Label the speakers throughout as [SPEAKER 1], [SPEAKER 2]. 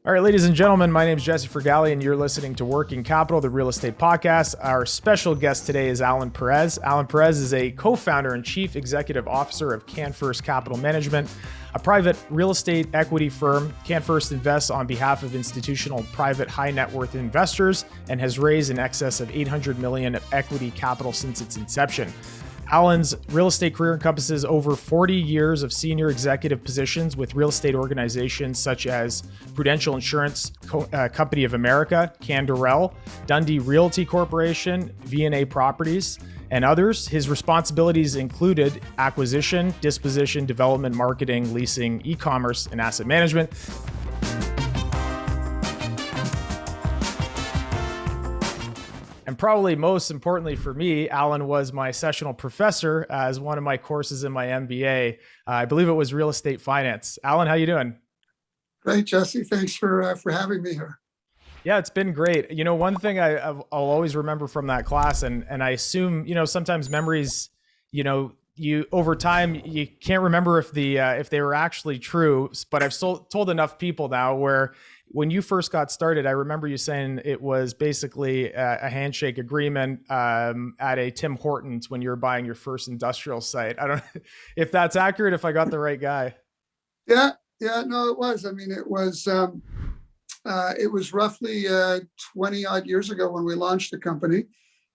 [SPEAKER 1] All right, ladies and gentlemen, my name is Jesse Fergali, and you're listening to Working Capital, the real estate podcast. Our special guest today is Allan Perez. Allan Perez is a co-founder and chief executive officer of CanFirst Capital Management, a private real estate equity firm. CanFirst invests on behalf of institutional private high net worth investors and has raised in excess of $800 million of equity capital since its inception. Allan's real estate career encompasses over 40 years of senior executive positions with real estate organizations such as Prudential Insurance Company of America, Canderel, Dundee Realty Corporation, V&A Properties, and others. His responsibilities included acquisition, disposition, development, marketing, leasing, e-commerce, and asset management. And probably most importantly for me, Allan was my sessional professor as one of my courses in my MBA. I believe it was real estate finance. Allan, how you doing?
[SPEAKER 2] Great, Jesse. Thanks for having me here.
[SPEAKER 1] Yeah, it's been great. You know, one thing I'll always remember from that class, and I assume, sometimes memories, you over time you can't remember if they were actually true. But I've told enough people now where when you first got started, I remember you saying it was basically a handshake agreement at a Tim Hortons when you were buying your first industrial site. I don't know if that's accurate, if I got the right guy.
[SPEAKER 2] Yeah, no, it was. I mean, it was roughly 20 odd years ago when we launched the company.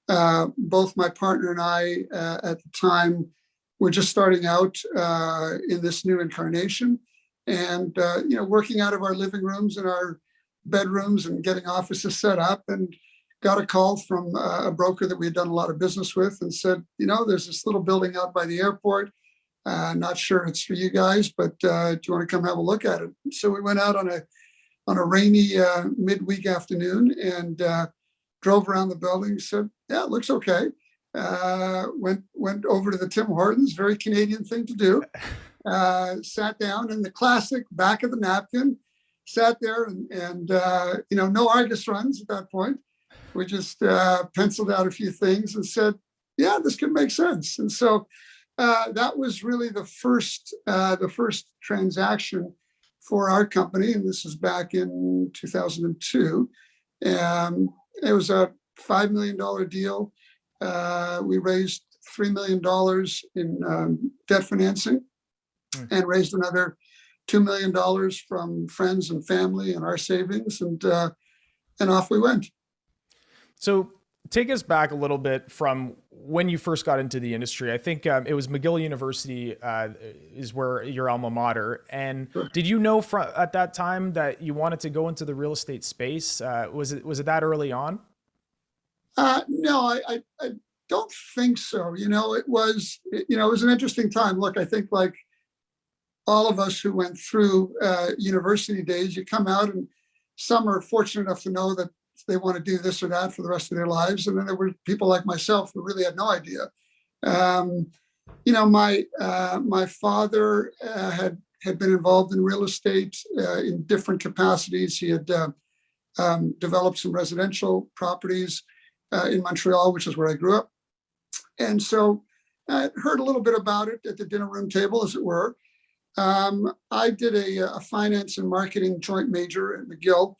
[SPEAKER 2] Both my partner and I at the time were just starting out in this new incarnation. And, working out of our living rooms and our bedrooms and getting offices set up, and got a call from a broker that we had done a lot of business with and said, there's this little building out by the airport. Not sure it's for you guys, but do you want to come have a look at it? So we went out on a rainy midweek afternoon and drove around the building, said, yeah, it looks okay. Went over to the Tim Hortons, very Canadian thing to do. Sat down in the classic back of the napkin, sat there and no Argus runs at that point. We just penciled out a few things and said, yeah, this could make sense. And so that was really the first transaction for our company. And this is back in 2002. It was a $5 million deal. We raised $3 million in debt financing, and raised another $2 million from friends and family and our savings, and off we went.
[SPEAKER 1] So take us back a little bit from when you first got into the industry. I think it was McGill University is where your alma mater. And sure. Did you know at that time that you wanted to go into the real estate space? Was it that early on?
[SPEAKER 2] No, I don't think so. It was an interesting time. Look, I think like all of us who went through university days, you come out and some are fortunate enough to know that they want to do this or that for the rest of their lives. And then there were people like myself who really had no idea. My father had been involved in real estate in different capacities. He had developed some residential properties in Montreal, which is where I grew up. And so I heard a little bit about it at the dinner room table, as it were. I did a finance and marketing joint major at McGill.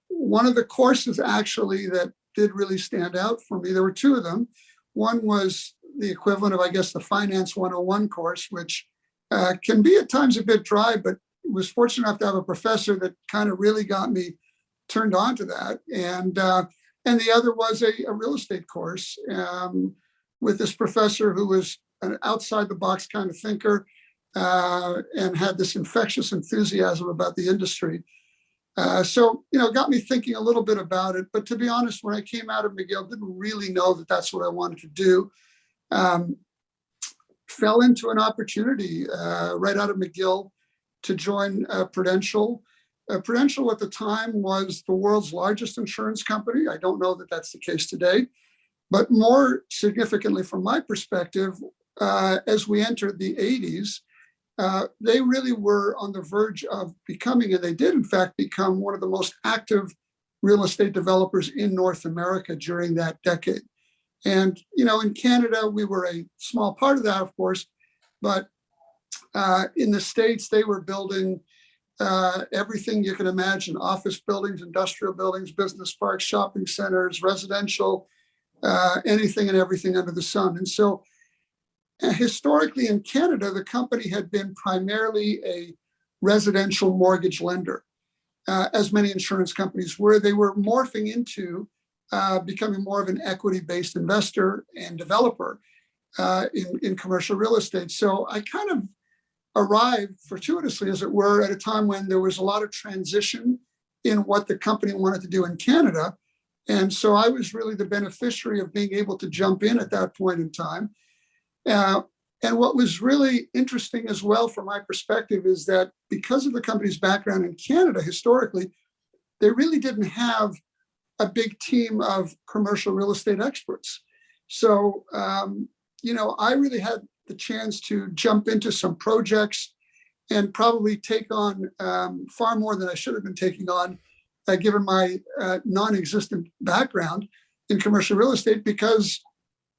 [SPEAKER 2] One of the courses actually that did really stand out for me, there were two of them. One was the equivalent of, I guess, the Finance 101 course, which can be at times a bit dry, but was fortunate enough to have a professor that kind of really got me turned on to that. And the other was a real estate course with this professor who was an outside the box kind of thinker, and had this infectious enthusiasm about the industry. So got me thinking a little bit about it. But to be honest, when I came out of McGill, didn't really know that that's what I wanted to do. Fell into an opportunity right out of McGill to join Prudential. Prudential at the time was the world's largest insurance company. I don't know that that's the case today. But more significantly, from my perspective, as we entered the 80s, they really were on the verge of becoming, and they did in fact become, one of the most active real estate developers in North America during that decade. And, in Canada, we were a small part of that, of course, but in the States, they were building everything you can imagine: office buildings, industrial buildings, business parks, shopping centers, residential, anything and everything under the sun. And so historically in Canada, the company had been primarily a residential mortgage lender, as many insurance companies were. They were morphing into becoming more of an equity-based investor and developer in commercial real estate. So I kind of arrived fortuitously, as it were, at a time when there was a lot of transition in what the company wanted to do in Canada. And so I was really the beneficiary of being able to jump in at that point in time. And what was really interesting as well from my perspective is that because of the company's background in Canada historically, they really didn't have a big team of commercial real estate experts. So, I really had the chance to jump into some projects and probably take on far more than I should have been taking on, given my non-existent background in commercial real estate, because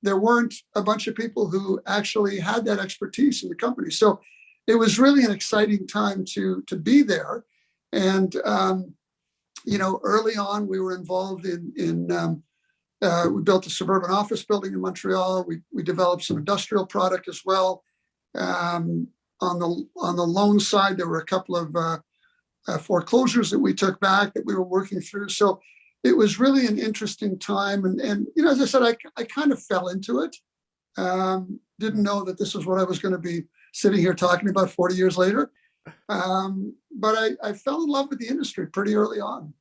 [SPEAKER 2] there weren't a bunch of people who actually had that expertise in the company. So it was really an exciting time to be there. And, early on, we were involved we built a suburban office building in Montreal. We developed some industrial product as well. On the loan side, there were a couple of foreclosures that we took back that we were working through. So it was really an interesting time. And as I said, I kind of fell into it. Didn't know that this was what I was going to be sitting here talking about 40 years later. But I fell in love with the industry pretty early on.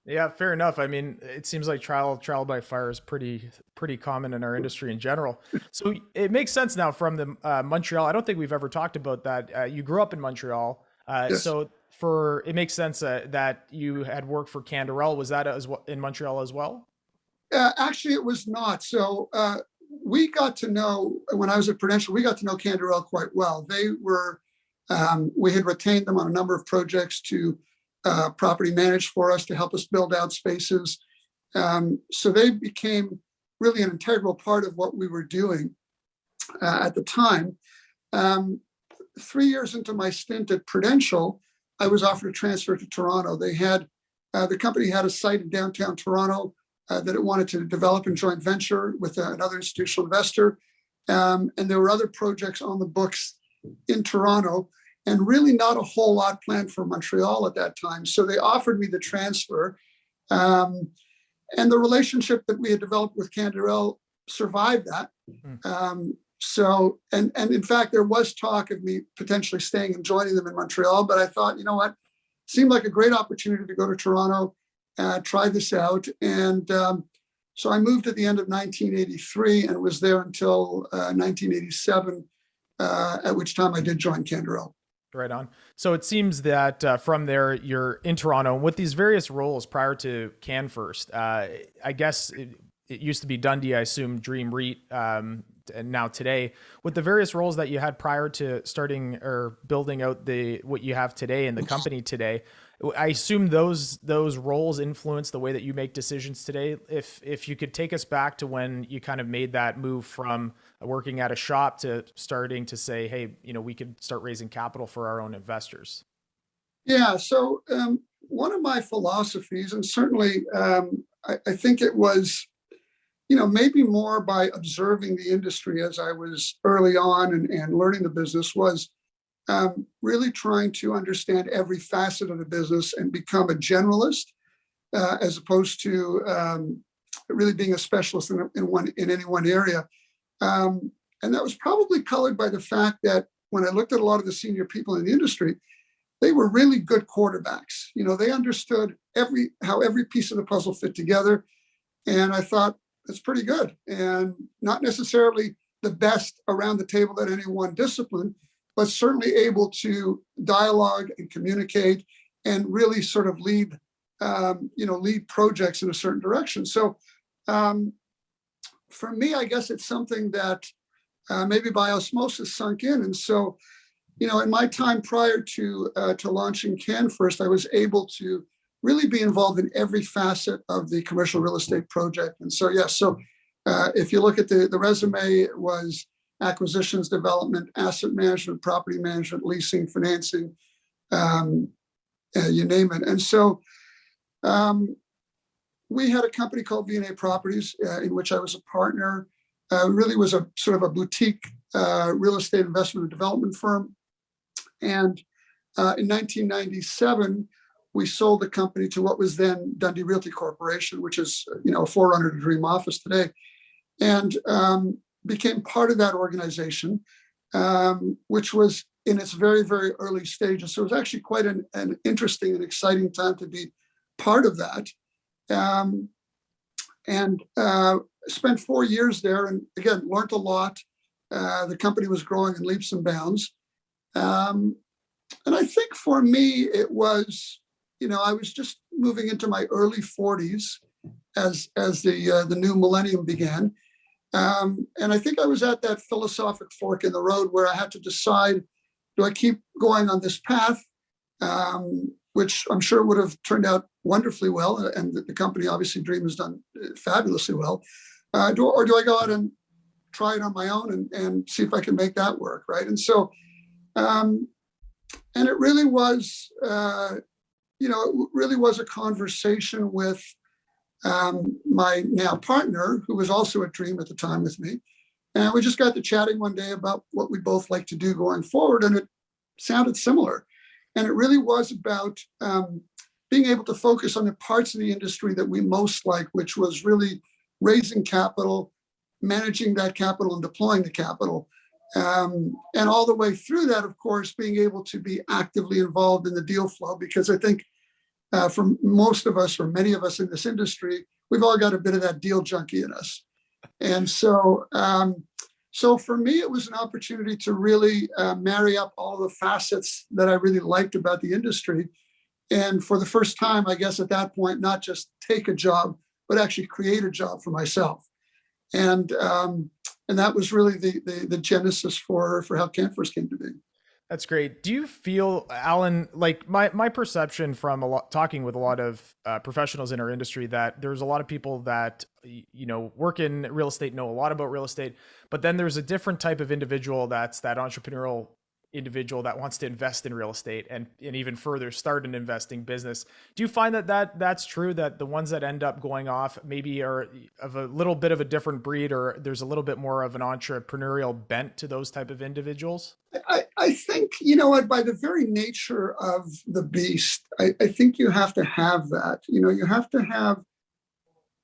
[SPEAKER 1] Yeah, fair enough. I mean, it seems like trial by fire is pretty common in our industry in general. So it makes sense now from the Montreal. I don't think we've ever talked about that. You grew up in Montreal,
[SPEAKER 2] Yes.
[SPEAKER 1] so it makes sense that you had worked for Canderel. Was that as well in Montreal as well?
[SPEAKER 2] Actually, it was not. So we got to know, when I was at Prudential, we got to know Canderel quite well. They were, we had retained them on a number of projects to property manage for us, to help us build out spaces. So they became really an integral part of what we were doing at the time. 3 years into my stint at Prudential, I was offered a transfer to Toronto. They had, the company had a site in downtown Toronto that it wanted to develop in joint venture with another institutional investor. And there were other projects on the books in Toronto, and really not a whole lot planned for Montreal at that time. So they offered me the transfer. And the relationship that we had developed with Canderel survived that. So in fact, there was talk of me potentially staying and joining them in Montreal, but I thought, you know what, seemed like a great opportunity to go to Toronto, try this out. And so I moved at the end of 1983 and was there until 1987, at which time I did join Canderel.
[SPEAKER 1] Right on. So it seems that from there, you're in Toronto with these various roles prior to CanFirst. I guess it used to be Dundee, I assume Dream REIT, and now today. With the various roles that you had prior to starting or building out what you have today in the company today, I assume those roles influence the way that you make decisions today. If you could take us back to when you kind of made that move from working at a shop to starting to say, hey, we could start raising capital for our own investors.
[SPEAKER 2] Yeah. So one of my philosophies, and certainly I think it was, maybe more by observing the industry as I was early on and learning the business, was really trying to understand every facet of the business and become a generalist, as opposed to really being a specialist in any one area. And that was probably colored by the fact that when I looked at a lot of the senior people in the industry, they were really good quarterbacks. They understood how every piece of the puzzle fit together. And I thought, that's pretty good. And not necessarily the best around the table at any one discipline, but certainly able to dialogue and communicate and really sort of lead projects in a certain direction. So for me, I guess it's something that maybe by osmosis sunk in. And so, in my time prior to launching CanFirst, I was able to really be involved in every facet of the commercial real estate project. And so, if you look at the resume, it was acquisitions, development, asset management, property management, leasing, financing, you name it. And so we had a company called V&A Properties in which I was a partner. Really was a sort of a boutique real estate investment and development firm. And in 1997, we sold the company to what was then Dundee Realty Corporation, which is a forerunner to Dream Office today, and became part of that organization, which was in its very, very early stages. So it was actually quite an interesting and exciting time to be part of that. And spent 4 years there, and again, learned a lot. The company was growing in leaps and bounds. And I think for me, it was, I was just moving into my early 40s as the new millennium began. And I think I was at that philosophic fork in the road where I had to decide, do I keep going on this path, which I'm sure would have turned out wonderfully well, and the company, obviously, Dream, has done fabulously well, or do I go out and try it on my own and see if I can make that work, right? And so, and it really was, it really was a conversation with my now partner, who was also at Dream at the time with me. And we just got to chatting one day about what we both like to do going forward. And it sounded similar. And it really was about being able to focus on the parts of the industry that we most like, which was really raising capital, managing that capital and deploying the capital. And all the way through that, of course, being able to be actively involved in the deal flow, because I think for most of us, or many of us in this industry, we've all got a bit of that deal junkie in us. And so, so for me, it was an opportunity to really marry up all the facets that I really liked about the industry. And for the first time, I guess at that point, not just take a job, but actually create a job for myself. And that was really the genesis for how CanFirst came to be.
[SPEAKER 1] That's great. Do you feel, Allan, like my perception from talking with a lot of professionals in our industry, that there's a lot of people that, work in real estate, know a lot about real estate, but then there's a different type of individual that's that entrepreneurial individual that wants to invest in real estate and even further start an investing business. Do you find that's true, that the ones that end up going off maybe are of a little bit of a different breed, or there's a little bit more of an entrepreneurial bent to those type of individuals?
[SPEAKER 2] I think, by the very nature of the beast, I think you have to have that. You have to have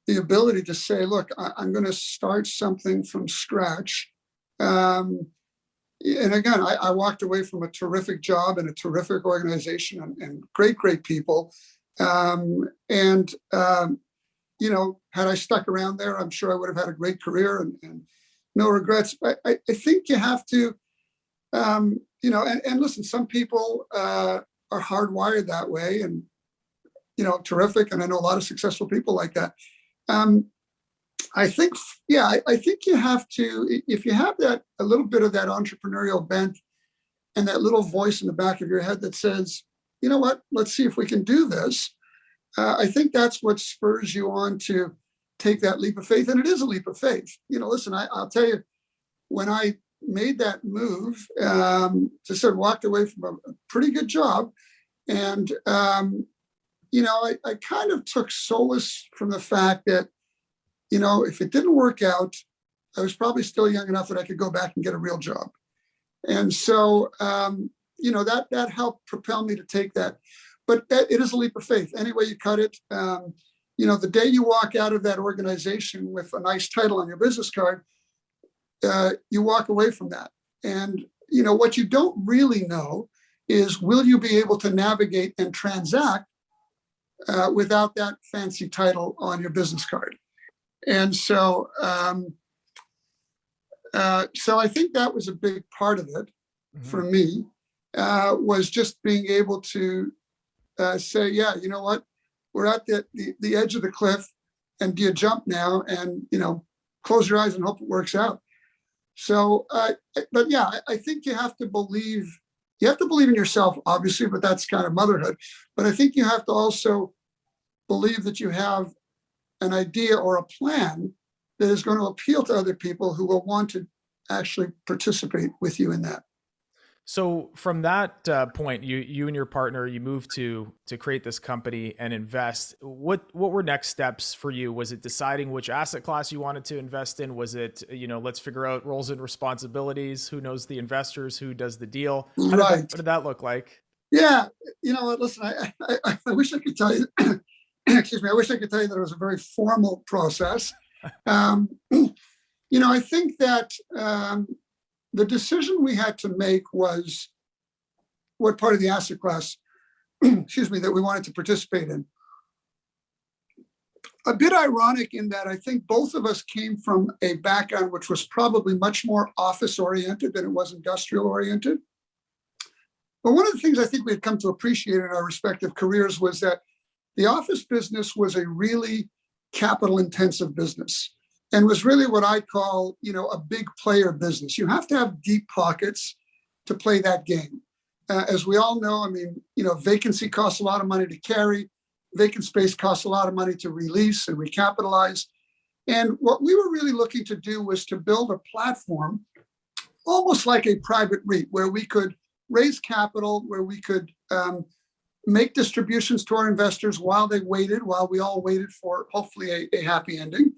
[SPEAKER 2] the ability to say, look, I'm going to start something from scratch. And again, I walked away from a terrific job and a terrific organization and great people. Had I stuck around there, I'm sure I would have had a great career and no regrets. But I think you have to, and listen, some people are hardwired that way, and, terrific. And I know a lot of successful people like that. I think you have to, if you have that, a little bit of that entrepreneurial bent and that little voice in the back of your head that says, you know what, let's see if we can do this. I think that's what spurs you on to take that leap of faith. And it is a leap of faith. Listen, I'll tell you, when I made that move, just sort of walked away from a pretty good job. And, I kind of took solace from the fact that, if it didn't work out, I was probably still young enough that I could go back and get a real job. And so, that helped propel me to take that. But it is a leap of faith. Any way you cut it, the day you walk out of that organization with a nice title on your business card, you walk away from that. And, what you don't really know is, will you be able to navigate and transact without that fancy title on your business card? And so, so I think that was a big part of it for me, was just being able to say, yeah, you know what, we're at the edge of the cliff, and do you jump now and, close your eyes and hope it works out. So, but yeah, I think you have to believe in yourself, obviously, but that's kind of motherhood. But I think you have to also believe that you have an idea or a plan that is going to appeal to other people who will want to actually participate with you in that.
[SPEAKER 1] So from that point, you and your partner, you moved to create this company and invest. What were next steps for you? Was it deciding which asset class you wanted to invest in? Was it, let's figure out roles and responsibilities? Who knows the investors? Who does the deal?
[SPEAKER 2] Right.
[SPEAKER 1] What did that look like?
[SPEAKER 2] Yeah. You know what? Listen, I wish I could tell you, excuse me, I wish I could tell you that it was a very formal process. Um, I think that the decision we had to make was what part of the asset class, excuse me, that we wanted to participate in. A bit ironic in that I think both of us came from a background which was probably much more office oriented than it was industrial oriented. But one of the things I think we had come to appreciate in our respective careers was that the office business was a really capital intensive business and was really what I call, a big player business. You have to have deep pockets to play that game. As we all know, vacancy costs a lot of money to carry. Vacant space costs a lot of money to release and recapitalize. And what we were really looking to do was to build a platform, almost like a private REIT, where we could raise capital, where we could make distributions to our investors while we all waited for hopefully a happy ending.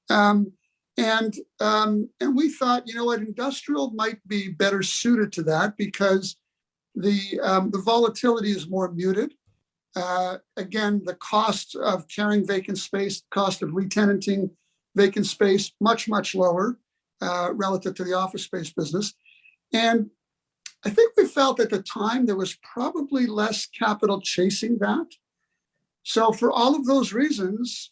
[SPEAKER 2] And we thought, industrial might be better suited to that because the volatility is more muted. Again, the cost of carrying vacant space, cost of re-tenanting vacant space, much, much lower relative to the office space business. And I think we felt at the time there was probably less capital chasing that. So for all of those reasons,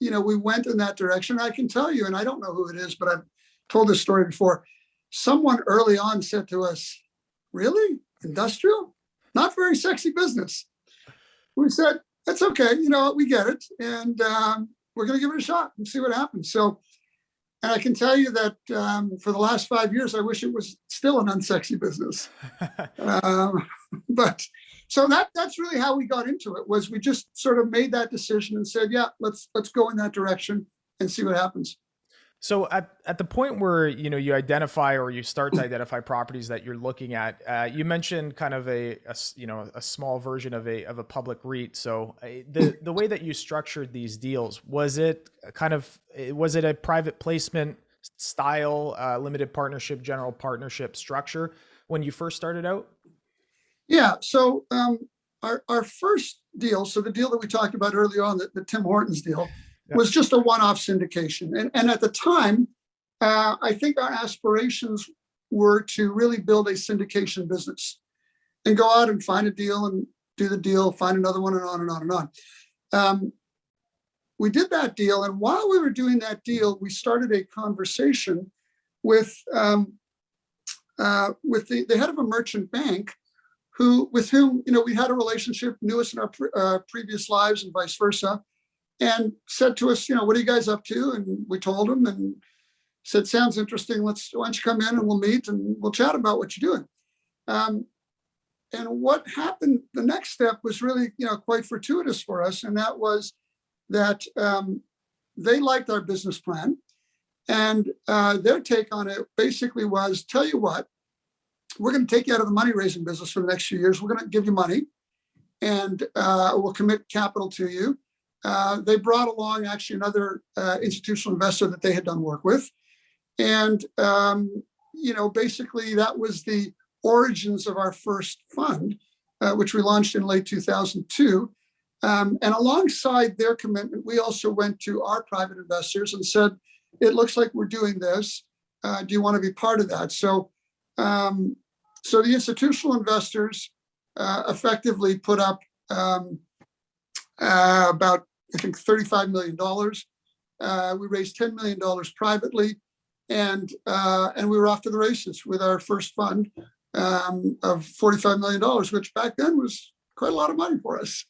[SPEAKER 2] we went in that direction. I can tell you, and I don't know who it is, but I've told this story before. Someone early on said to us, "Really? Industrial? Not very sexy business." We said, "That's okay. We get it. And we're going to give it a shot and see what happens." So, and I can tell you that for the last 5 years, I wish it was still an unsexy business. But so that's really how we got into it. Was we just sort of made that decision and said, "Yeah, let's go in that direction and see what happens."
[SPEAKER 1] So at the point where, you identify or you start to identify properties that you're looking at, you mentioned kind of a small version of a public REIT. So the way that you structured these deals, was it a private placement style, limited partnership, general partnership structure when you first started out?
[SPEAKER 2] Yeah. So our first deal, so the deal that we talked about earlier on, the Tim Hortons deal, was just a one-off syndication. And at the time, I think our aspirations were to really build a syndication business and go out and find a deal and do the deal, find another one, and on and on and on. We did that deal. And while we were doing that deal, we started a conversation with the head of a merchant bank with whom we had a relationship, knew us in our previous lives and vice versa. And said to us, "What are you guys up to?" And we told him and said, "Sounds interesting. Why don't you come in and we'll meet and we'll chat about what you're doing." And what happened, the next step was really, quite fortuitous for us. And that was that they liked our business plan. And their take on it basically was, "Tell you what, we're going to take you out of the money raising business for the next few years. We're going to give you money and we'll commit capital to you." They brought along actually another institutional investor that they had done work with. And, basically that was the origins of our first fund, which we launched in late 2002. And alongside their commitment, we also went to our private investors and said, "It looks like we're doing this. Do you want to be part of that?" So the institutional investors effectively put up about, I think, $35 million. We raised $10 million privately, and we were off to the races with our first fund of $45 million, which back then was quite a lot of money for us.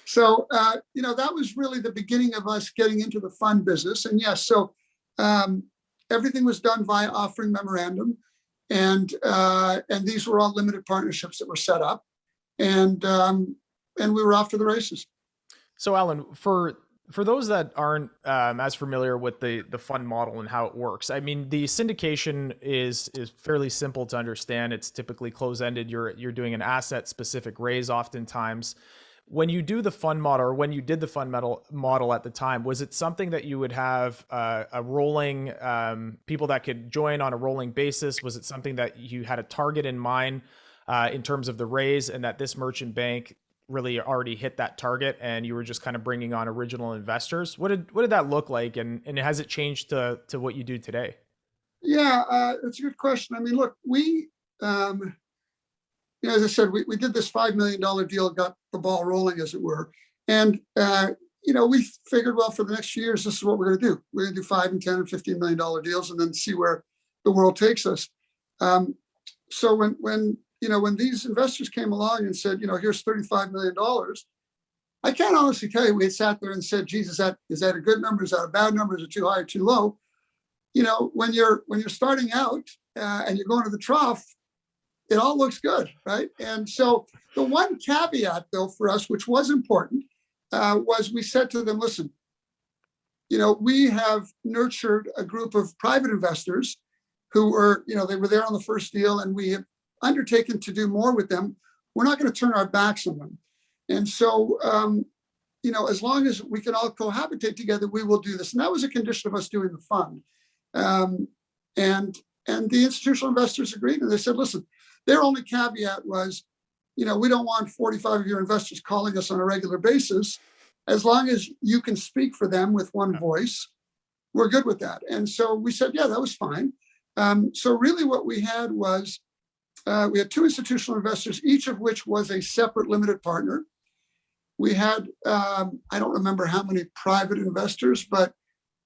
[SPEAKER 2] So, that was really the beginning of us getting into the fund business. And yes, so everything was done via offering memorandum, and these were all limited partnerships that were set up, and we were off to the races.
[SPEAKER 1] So Allan, for For those that aren't as familiar with the fund model and how it works, I mean, the syndication is fairly simple to understand. It's typically close ended. You're doing an asset specific raise oftentimes. When you do the fund model, or when you did the fund model at the time, was it something that you would have a rolling people that could join on a rolling basis? Was it something that you had a target in mind in terms of the raise, and that this merchant bank really already hit that target and you were just kind of bringing on original investors? What did that look like? And has it changed to what you do today?
[SPEAKER 2] Yeah, it's a good question. I mean, look, as I said, we did this $5 million deal, got the ball rolling, as it were. And, we figured, well, for the next few years, this is what we're going to do. We're going to do 5 and 10 and $15 million deals and then see where the world takes us. So when these investors came along and said, here's $35 million, I can't honestly tell you, we had sat there and said, geez, is that a good number? Is that a bad number? Is it too high or too low? When you're starting out and you're going to the trough, it all looks good, right? And so the one caveat, though, for us, which was important, was we said to them, listen, we have nurtured a group of private investors who were, they were there on the first deal, and we have undertaken to do more with them. We're not going to turn our backs on them. And so, as long as we can all cohabitate together, we will do this. And that was a condition of us doing the fund. And the institutional investors agreed, and they said, listen, their only caveat was, we don't want 45 of your investors calling us on a regular basis. As long as you can speak for them with one voice, we're good with that. And so we said, yeah, that was fine. So really what we had was, we had 2 institutional investors, each of which was a separate limited partner. We had, I don't remember how many private investors, but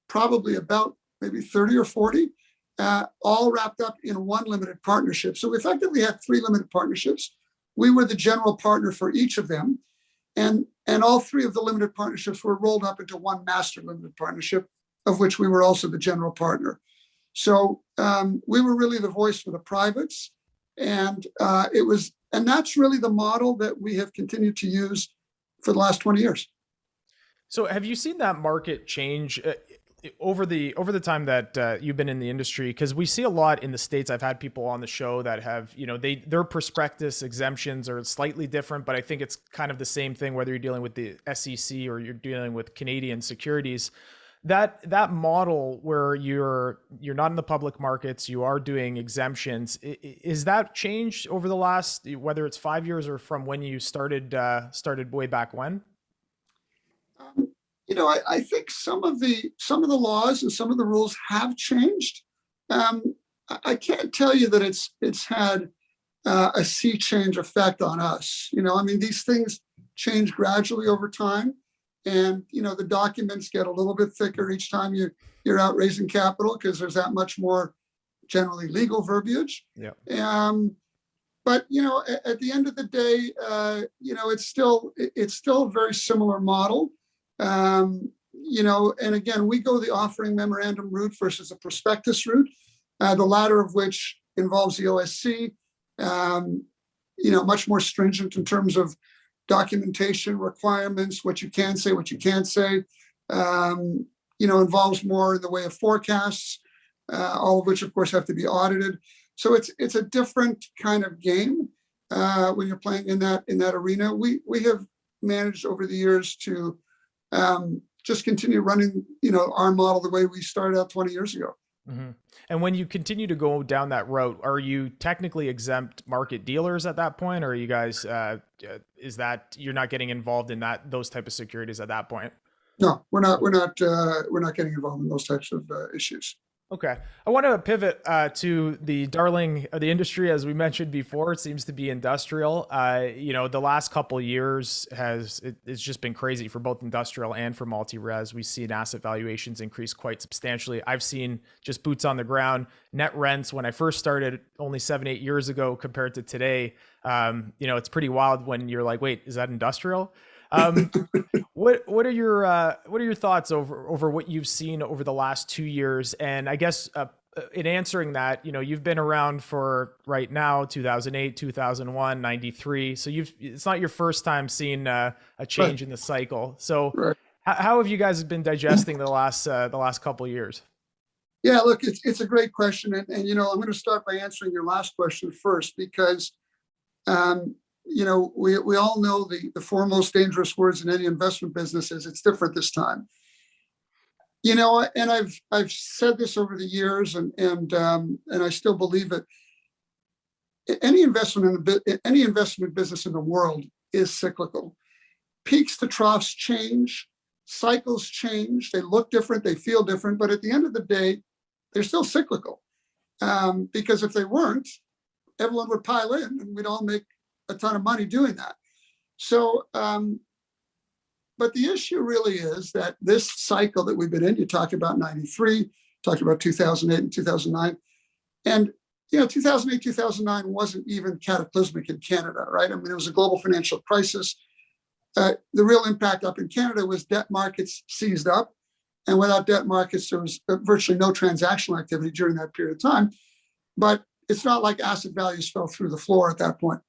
[SPEAKER 2] probably about maybe 30 or 40. All wrapped up in one limited partnership. So we effectively had 3 limited partnerships. We were the general partner for each of them. And all 3 of the limited partnerships were rolled up into one master limited partnership, of which we were also the general partner. So we were really the voice for the privates. And that's really the model that we have continued to use for the last 20 years.
[SPEAKER 1] So have you seen that market change over the time that you've been in the industry? Because we see a lot in the States. I've had people on the show that have, their prospectus exemptions are slightly different, but I think it's kind of the same thing, whether you're dealing with the SEC or you're dealing with Canadian securities. That model where you're not in the public markets, you are doing exemptions. Is that changed over the last, whether it's 5 years or from when you started way back when?
[SPEAKER 2] I think some of the laws and some of the rules have changed. I can't tell you that it's had a sea change effect on us. These things change gradually over time, and the documents get a little bit thicker each time you're out raising capital, because there's that much more generally legal verbiage.
[SPEAKER 1] Yeah.
[SPEAKER 2] But at the end of the day, it's still a very similar model. And again, we go the offering memorandum route versus a prospectus route, the latter of which involves the OSC, much more stringent in terms of documentation requirements, what you can say, what you can't say, involves more in the way of forecasts, all of which, of course, have to be audited. So it's a different kind of game when you're playing in that arena. We have managed over the years to just continue running, our model the way we started out 20 years ago.
[SPEAKER 1] Mm-hmm. And when you continue to go down that route, are you technically exempt market dealers at that point, or are you guys? Is that you're not getting involved in those type of securities at that point?
[SPEAKER 2] No, we're not. We're not getting involved in those types of issues.
[SPEAKER 1] Okay. I want to pivot to the darling of the industry. As we mentioned before, it seems to be industrial. The last couple of years it's just been crazy for both industrial and for multi-res. We've seen asset valuations increase quite substantially. I've seen just boots on the ground, net rents when I first started only 7-8 years ago compared to today. It's pretty wild when you're like, wait, is that industrial? What are your thoughts over what you've seen over the last 2 years? And I guess in answering that, you've been around for right now 2008, 2001, 93. So it's not your first time seeing a change in the cycle. So
[SPEAKER 2] Right.
[SPEAKER 1] How have you guys been digesting the last couple of years?
[SPEAKER 2] Yeah, look, it's a great question, and I'm going to start by answering your last question first because we all know the four most dangerous words in any investment business is it's different this time. And I've said this over the years, and I still believe it. Any investment business in the world is cyclical. Peaks to troughs change, cycles change. They look different, they feel different, but at the end of the day, they're still cyclical. Because if they weren't, everyone would pile in, and we'd all make a ton of money doing that. So, but the issue really is that this cycle that we've been in, you talked about 93, talked about 2008 and 2009. And, 2008, 2009 wasn't even cataclysmic in Canada, right? I mean, it was a global financial crisis. The real impact up in Canada was debt markets seized up. And without debt markets, there was virtually no transactional activity during that period of time. But it's not like asset values fell through the floor at that point.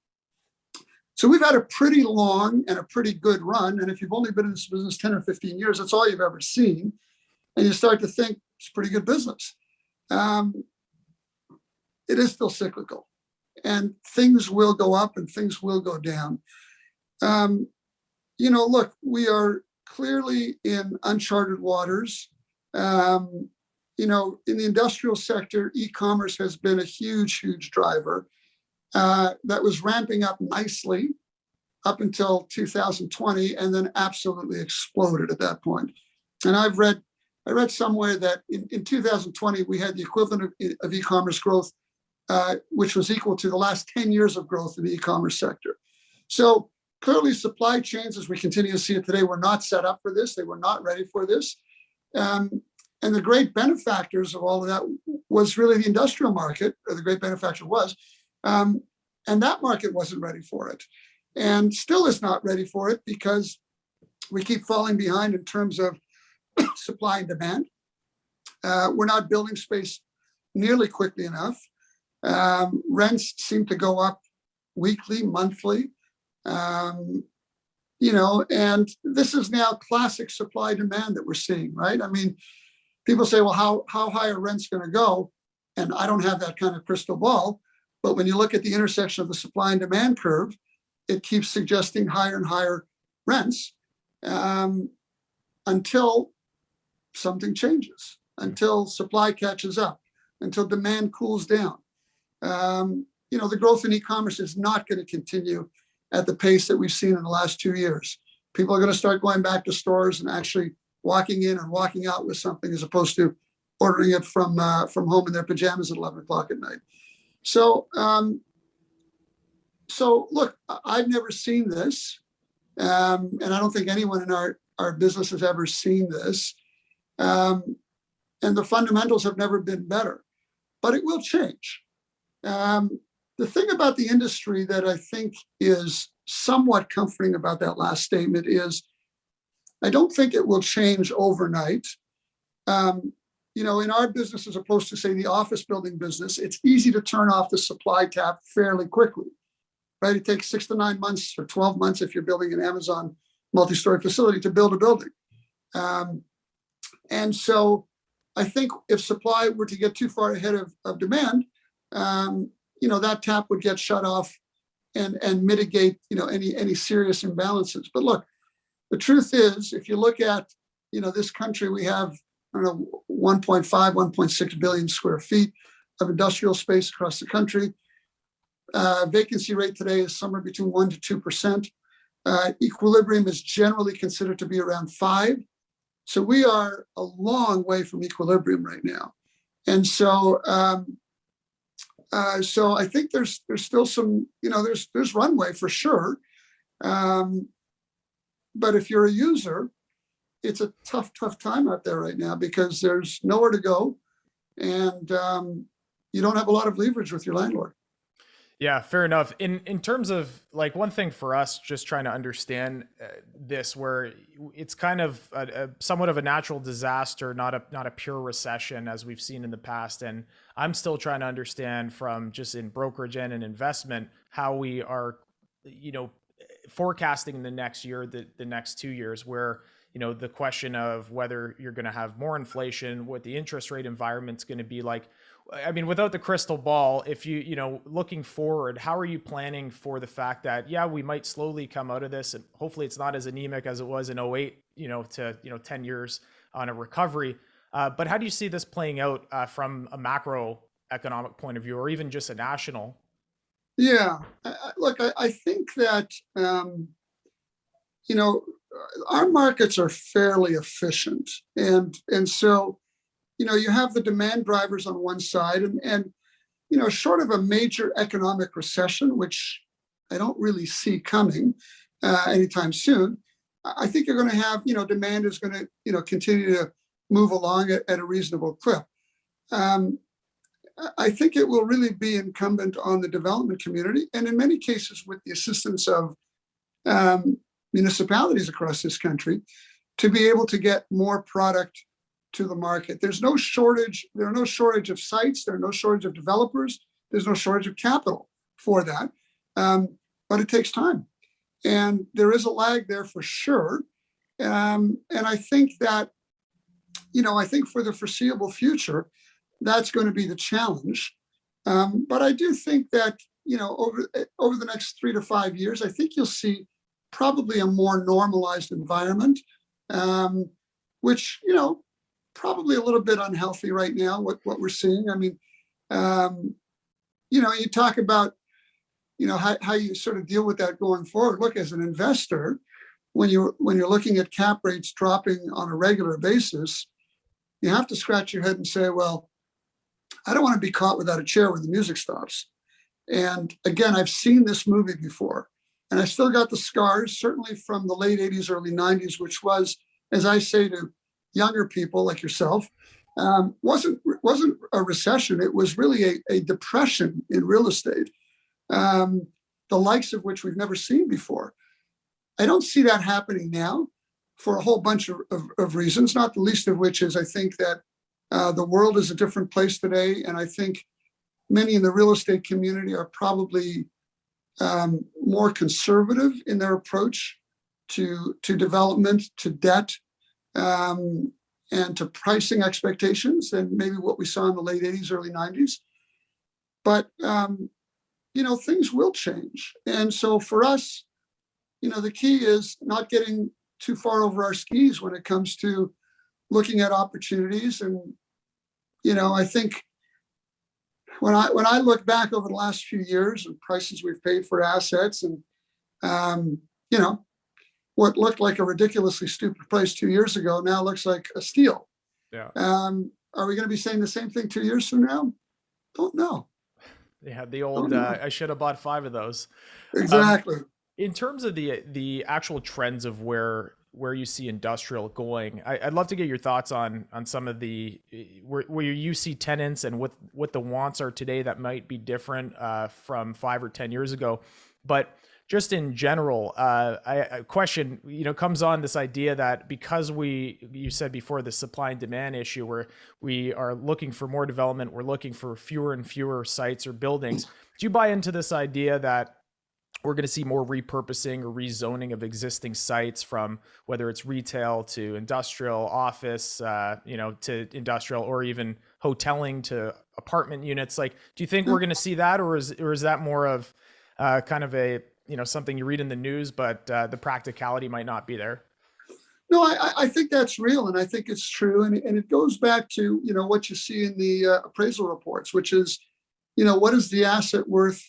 [SPEAKER 2] So we've had a pretty long and a pretty good run. And if you've only been in this business 10 or 15 years, that's all you've ever seen. And you start to think it's pretty good business. It is still cyclical. And things will go up and things will go down. Look, we are clearly in uncharted waters. In the industrial sector, e-commerce has been a huge driver. That was ramping up nicely up until 2020 and then absolutely exploded at that point. And I read somewhere that in 2020, we had the equivalent of e-commerce growth, which was equal to the last 10 years of growth in the e-commerce sector. So clearly supply chains, as we continue to see it today, were not set up for this. They were not ready for this. And the great benefactors of all of that was really the industrial market, or the great benefactor was. And that market wasn't ready for it, and still is not ready for it because we keep falling behind in terms of supply and demand. We're not building space nearly quickly enough. Rents seem to go up weekly, monthly. And this is now classic supply demand that we're seeing, right? I mean, people say, well, how high are rents going to go? And I don't have that kind of crystal ball. But when you look at the intersection of the supply and demand curve, it keeps suggesting higher and higher rents until something changes, until supply catches up, until demand cools down. The growth in e-commerce is not going to continue at the pace that we've seen in the last 2 years. People are going to start going back to stores and actually walking in and walking out with something as opposed to ordering it from home in their pajamas at 11 o'clock at night. So look, I've never seen this, and I don't think anyone in our business has ever seen this. And the fundamentals have never been better, but it will change. The thing about the industry that I think is somewhat comforting about that last statement is I don't think it will change overnight. In our business, as opposed to, say, the office building business, it's easy to turn off the supply tap fairly quickly, right? It takes 6 to 9 months or 12 months if you're building an Amazon multi-story facility to build a building. And so I think if supply were to get too far ahead of demand, that tap would get shut off and mitigate, any serious imbalances. But look, the truth is, if you look at, this country, we have, 1.5, 1.6 billion square feet of industrial space across the country. Vacancy rate today is somewhere between 1% to 2%. Equilibrium is generally considered to be around 5%. So we are a long way from equilibrium right now. And so I think there's still some, there's runway for sure. But if you're a user, it's a tough time out there right now because there's nowhere to go, and you don't have a lot of leverage with your landlord.
[SPEAKER 1] Yeah, fair enough. In terms of like one thing for us, just trying to understand this, where it's kind of a somewhat of a natural disaster, not a pure recession as we've seen in the past. And I'm still trying to understand from just in brokerage and in investment how we are, forecasting the next year, the next 2 years, where the question of whether you're going to have more inflation, what the interest rate environment's going to be like. I mean, without the crystal ball, if looking forward, how are you planning for the fact that, yeah, we might slowly come out of this, and hopefully it's not as anemic as it was in '08, to 10 years on a recovery. But how do you see this playing out from a macroeconomic point of view, or even just a national?
[SPEAKER 2] Yeah, look, I think that, you know, our markets are fairly efficient. And so, you have the demand drivers on one side and short of a major economic recession, which I don't really see coming anytime soon, I think you're going to have, demand is going to, continue to move along at a reasonable clip. I think it will really be incumbent on the development community, and in many cases with the assistance of municipalities across this country, to be able to get more product to the market. There's no shortage. There are no shortage of sites. There are no shortage of developers. There's no shortage of capital for that. But it takes time. And there is a lag there for sure. And I think that, I think for the foreseeable future, that's going to be the challenge. But I do think that, over the next 3 to 5 years, I think you'll see probably a more normalized environment, which, probably a little bit unhealthy right now, what we're seeing. I mean, you talk about, how you sort of deal with that going forward. Look, as an investor, when you're looking at cap rates dropping on a regular basis, you have to scratch your head and say, well, I don't want to be caught without a chair when the music stops. And again, I've seen this movie before, and I still got the scars, certainly from the late 80s, early 90s, which was, as I say to younger people like yourself, wasn't a recession. It was really a depression in real estate, the likes of which we've never seen before. I don't see that happening now for a whole bunch of reasons, not the least of which is I think that the world is a different place today. And I think many in the real estate community are probably more conservative in their approach to development, to debt, and to pricing expectations than maybe what we saw in the late 80s, early 90s. But, things will change. And so for us, the key is not getting too far over our skis when it comes to looking at opportunities. And, I think when I look back over the last few years and prices we've paid for assets and, what looked like a ridiculously stupid price 2 years ago now looks like a steal.
[SPEAKER 1] Yeah.
[SPEAKER 2] Are we going to be saying the same thing 2 years from now? Don't know.
[SPEAKER 1] Yeah, the old I should have bought 5 of those.
[SPEAKER 2] Exactly.
[SPEAKER 1] In terms of the actual trends of where you see industrial going, I'd love to get your thoughts on some of the where you see tenants and what the wants are today that might be different from 5 or 10 years ago. But just in general, a question comes on this idea that because you said before, the supply and demand issue, where we are looking for more development, we're looking for fewer and fewer sites or buildings. Do you buy into this idea that we're going to see more repurposing or rezoning of existing sites, from whether it's retail to industrial, office, to industrial, or even hoteling to apartment units? Like, do you think we're going to see that, or is that more of kind of a something you read in the news, but the practicality might not be there?
[SPEAKER 2] No, I think that's real, and I think it's true, and it goes back to what you see in the appraisal reports, which is what is the asset worth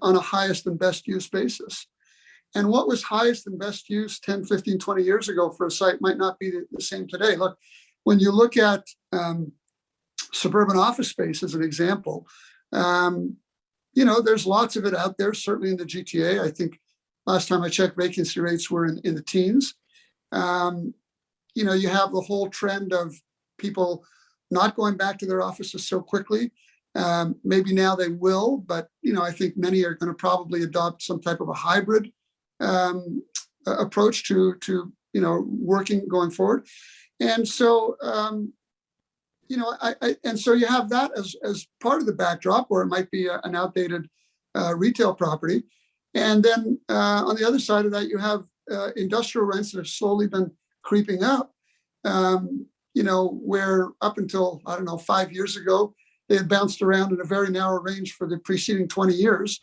[SPEAKER 2] on a highest and best use basis. And what was highest and best use 10, 15, 20 years ago for a site might not be the same today. Look, when you look at suburban office space as an example, there's lots of it out there, certainly in the GTA. I think last time I checked, vacancy rates were in the teens. You have the whole trend of people not going back to their offices so quickly. Maybe now they will, but I think many are going to probably adopt some type of a hybrid approach to working going forward. And so and so you have that as part of the backdrop, or it might be an outdated retail property. And then on the other side of that, you have industrial rents that have slowly been creeping up, where up until, I don't know, 5 years ago, they had bounced around in a very narrow range for the preceding 20 years.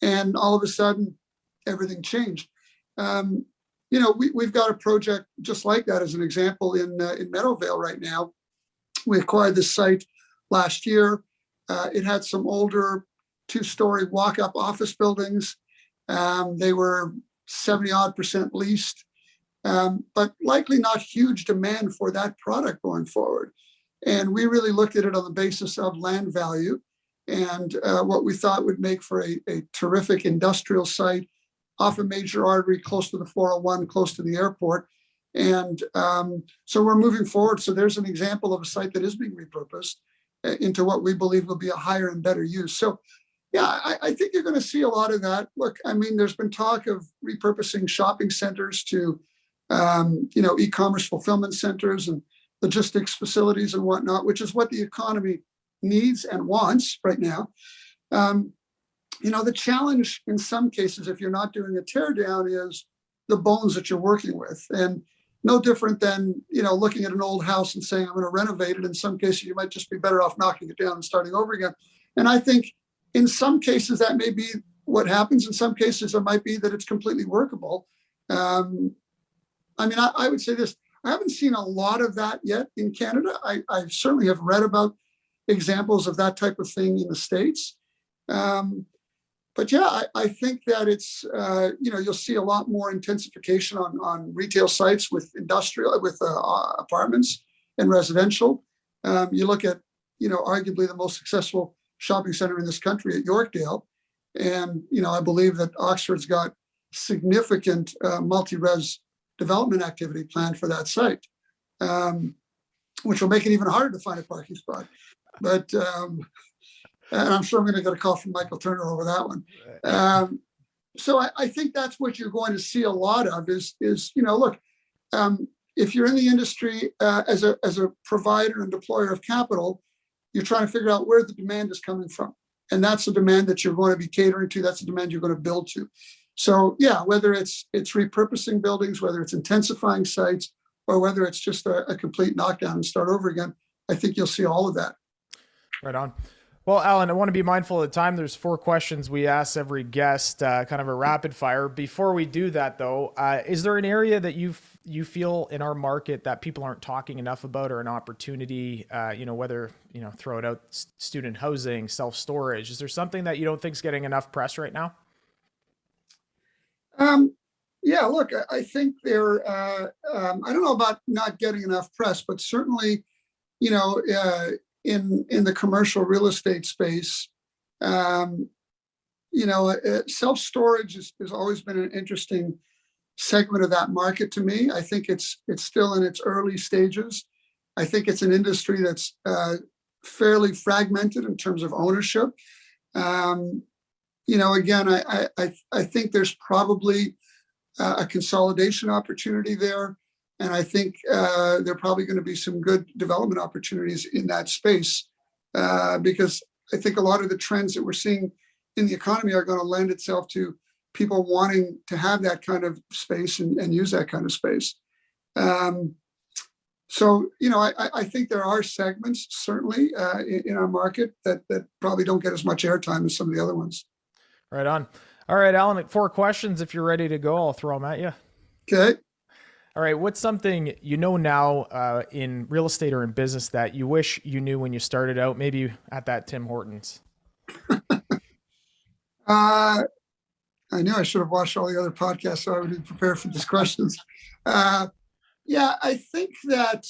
[SPEAKER 2] And all of a sudden, everything changed. We've got a project just like that as an example in Meadowvale right now. We acquired this site last year. It had some older 2-story walk-up office buildings. They were 70-odd% leased, but likely not huge demand for that product going forward. And we really looked at it on the basis of land value and what we thought would make for a terrific industrial site off a major artery, close to the 401, close to the airport. And so we're moving forward. So there's an example of a site that is being repurposed into what we believe will be a higher and better use. So yeah, I think you're going to see a lot of that. Look, I mean, there's been talk of repurposing shopping centers to, e-commerce fulfillment centers and logistics facilities and whatnot, which is what the economy needs and wants right now. The challenge in some cases, if you're not doing a tear down, is the bones that you're working with. And no different than, looking at an old house and saying, I'm going to renovate it. In some cases, you might just be better off knocking it down and starting over again. And I think in some cases, that may be what happens. In some cases, it might be that it's completely workable. I would say this. I haven't seen a lot of that yet in Canada. I certainly have read about examples of that type of thing in the States. But yeah, I think that it's, you'll see a lot more intensification on retail sites with apartments and residential. You look at, arguably the most successful shopping center in this country at Yorkdale. And, I believe that Oxford's got significant multi-res development activity planned for that site, which will make it even harder to find a parking spot. But, and I'm sure I'm going to get a call from Michael Turner over that one. So I think that's what you're going to see a lot of is look, if you're in the industry as a provider and deployer of capital, you're trying to figure out where the demand is coming from. And that's the demand that you're going to be catering to. That's the demand you're going to build to. So yeah, whether it's repurposing buildings, whether it's intensifying sites, or whether it's just a complete knockdown and start over again, I think you'll see all of that.
[SPEAKER 1] Right on. Well, Allan, I want to be mindful of the time. There's 4 questions we ask every guest, kind of a rapid fire. Before we do that, though, is there an area that you feel in our market that people aren't talking enough about, or an opportunity, whether, throw it out, student housing, self-storage? Is there something that you don't think is getting enough press right now?
[SPEAKER 2] Yeah, look, I think I don't know about not getting enough press, but certainly, in the commercial real estate space, self-storage has always been an interesting segment of that market to me. I think it's still in its early stages. I think it's an industry that's fairly fragmented in terms of ownership. Again, I think there's probably a consolidation opportunity there. And I think there are probably going to be some good development opportunities in that space because I think a lot of the trends that we're seeing in the economy are going to lend itself to people wanting to have that kind of space and use that kind of space. So, I think there are segments certainly in our market that probably don't get as much airtime as some of the other ones.
[SPEAKER 1] Right on. All right, Allan, 4 questions. If you're ready to go, I'll throw them at you.
[SPEAKER 2] Okay.
[SPEAKER 1] All right. What's something now in real estate or in business that you wish you knew when you started out, maybe at that Tim Hortons?
[SPEAKER 2] I knew I should have watched all the other podcasts so I would be prepared for these questions. Yeah, I think that,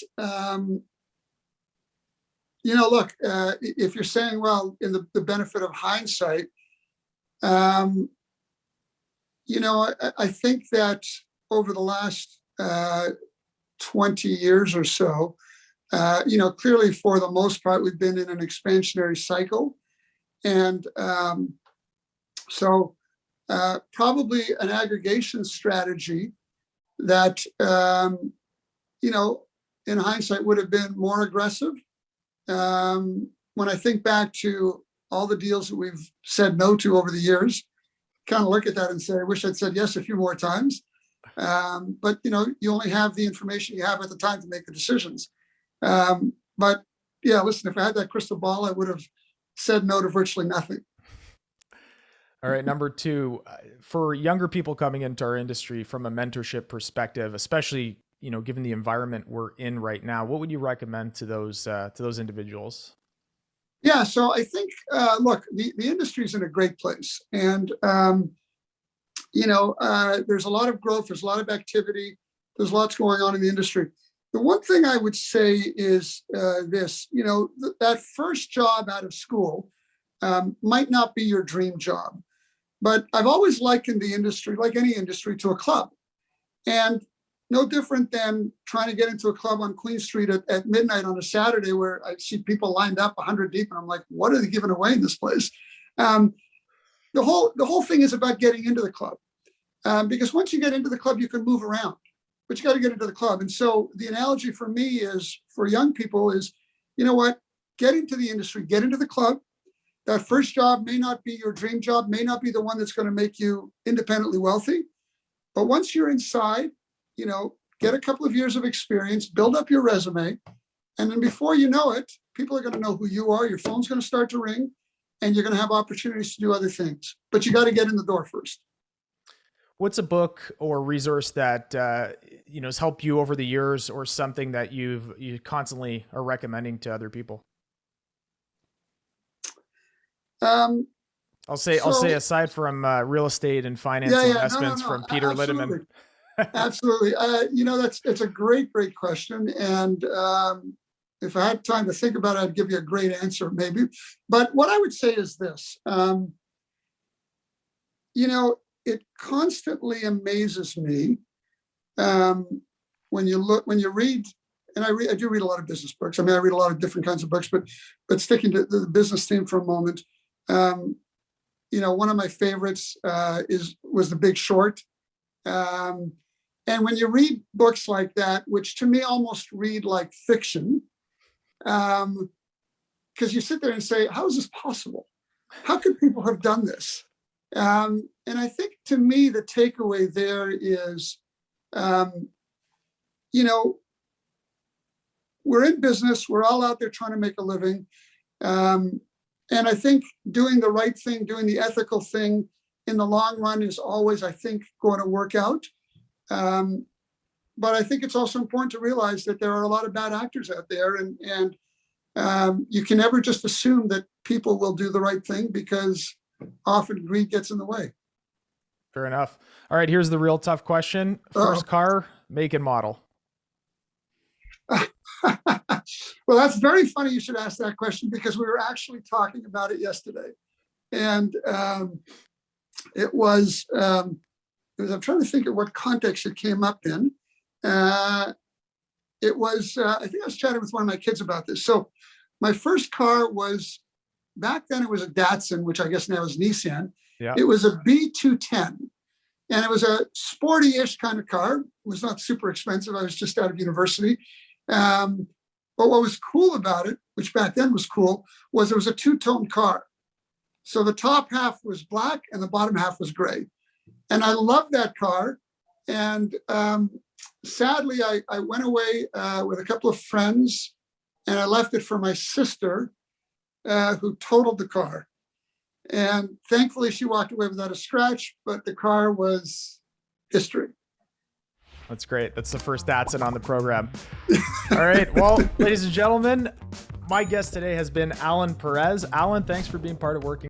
[SPEAKER 2] look, if you're saying, well, in the benefit of hindsight, I think that over the last 20 years or so, clearly for the most part, we've been in an expansionary cycle. And so probably an aggregation strategy that, in hindsight would have been more aggressive. When I think back to all the deals that we've said no to over the years, kind of look at that and say, I wish I'd said yes a few more times. But you only have the information you have at the time to make the decisions. But yeah, listen, if I had that crystal ball, I would have said no to virtually nothing.
[SPEAKER 1] All right. Number two, for younger people coming into our industry from a mentorship perspective, especially, given the environment we're in right now, what would you recommend to those individuals?
[SPEAKER 2] Yeah. So I think, look, the industry is in a great place, and, there's a lot of growth. There's a lot of activity. There's lots going on in the industry. The one thing I would say is this, that first job out of school might not be your dream job. But I've always likened the industry, like any industry, to a club. And no different than trying to get into a club on Queen Street at midnight on a Saturday where I see people lined up 100 deep, and I'm like, what are they giving away in this place? The whole thing is about getting into the club. Because once you get into the club, you can move around, but you got to get into the club. And so the analogy for me is, for young people, is, get into the industry, get into the club. That first job may not be your dream job, may not be the one that's going to make you independently wealthy. But once you're inside, get a couple of years of experience, build up your resume. And then before you know it, people are going to know who you are. Your phone's going to start to ring, and you're going to have opportunities to do other things. But you got to get in the door first.
[SPEAKER 1] What's a book or resource that, has helped you over the years, or something that you constantly are recommending to other people? I'll say aside from real estate and finance investments from Peter Litterman.
[SPEAKER 2] Absolutely. It's a great it And if I had time to think about it, I'd give you a great answer maybe. But what I would say is this, it constantly amazes me when you read, and I do read a lot of business books. I mean, I read a lot of different kinds of books, but sticking to the business theme for a moment, one of my favorites was The Big Short. And when you read books like that, which to me almost read like fiction, because you sit there and say, how is this possible? How could people have done this? And I think, to me, the takeaway there is, we're in business. We're all out there trying to make a living. And I think doing the right thing, doing the ethical thing in the long run is always, I think, going to work out. But I think it's also important to realize that there are a lot of bad actors out there, and you can never just assume that people will do the right thing, because often greed gets in the way.
[SPEAKER 1] Fair enough. All right, here's the real tough question. First car, make and model.
[SPEAKER 2] Well, that's very funny you should ask that question, because we were actually talking about it yesterday. And it was, I'm trying to think of what context it came up in. It was, I think I was chatting with one of my kids about this. So my first car was, back then it was a Datsun, which I guess now is Nissan.
[SPEAKER 1] Yeah.
[SPEAKER 2] It was a B210. And it was a sporty-ish kind of car. It was not super expensive. I was just out of university. But what was cool about it, which back then was cool, was it was a two-tone car. So the top half was black and the bottom half was gray. And I loved that car. And sadly, I went away with a couple of friends, and I left it for my sister, who totaled the car. And thankfully, she walked away without a scratch, but the car was history.
[SPEAKER 1] That's great. That's the first Datsun on the program. All right. Well, ladies and gentlemen, my guest today has been Allan Perez. Allan, thanks for being part of Working.